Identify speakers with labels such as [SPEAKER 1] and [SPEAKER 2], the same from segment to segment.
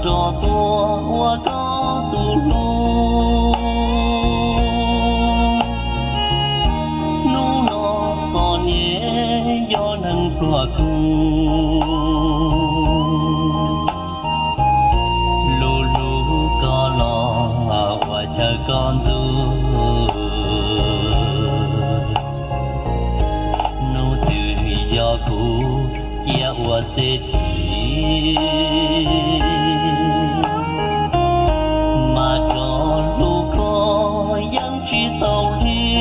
[SPEAKER 1] trò tua hoa có tu lu nu nó gió nhẹ gió nắng qua cu lu lu có lo hoa chờ con du nu từ gió cũ chia hoa sẽ mà cho lu có yang chỉ tàu đi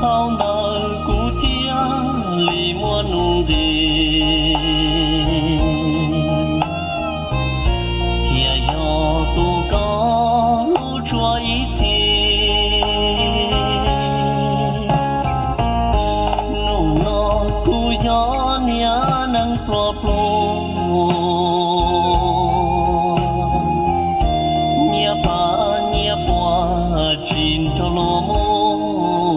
[SPEAKER 1] thao đời cũ tia lì mua nung đi kia yo tu có lu chua ý chi gió nhớ nắng pro nhẹ ba nhẹ qua chín cho lúa mùa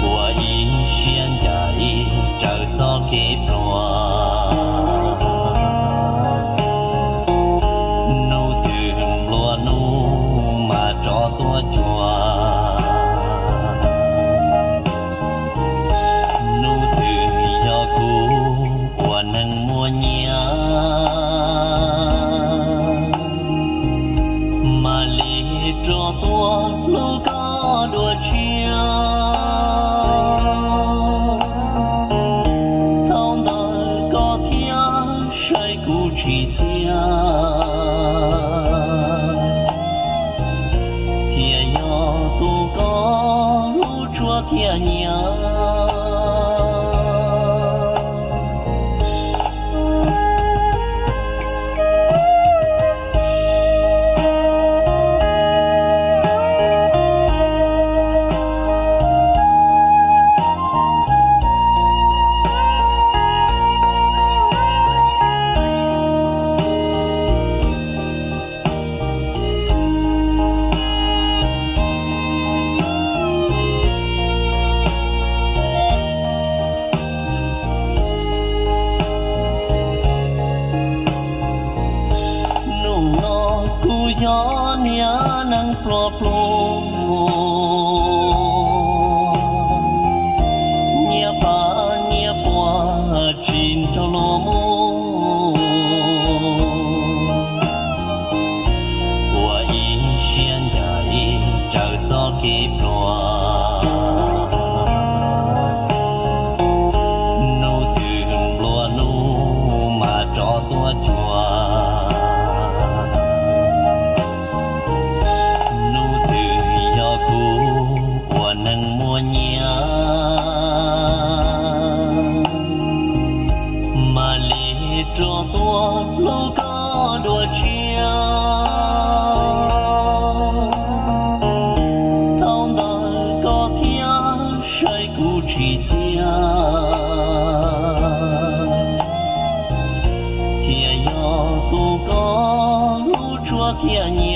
[SPEAKER 1] qua ý xuyên dài chờ gió kịp nô tìm lúa nô mà cho tua chùa mà lì cho tua lu có đùa chia thao đời có thia say cũ chỉ chia thia yo tu có lu chua thia nhớ gió nhớ nắng pro nhẹ ba nhẹ qua chín cho lúa mùa qua ý xuyên dài chờ gió kịp nô tìm lúa nô mà cho tua chùa nắng mùa nhớ mà lì cho tua lu có đùa chia thao đời có thia say cũ chỉ chia thia yo tu có lu chua thia nhẹ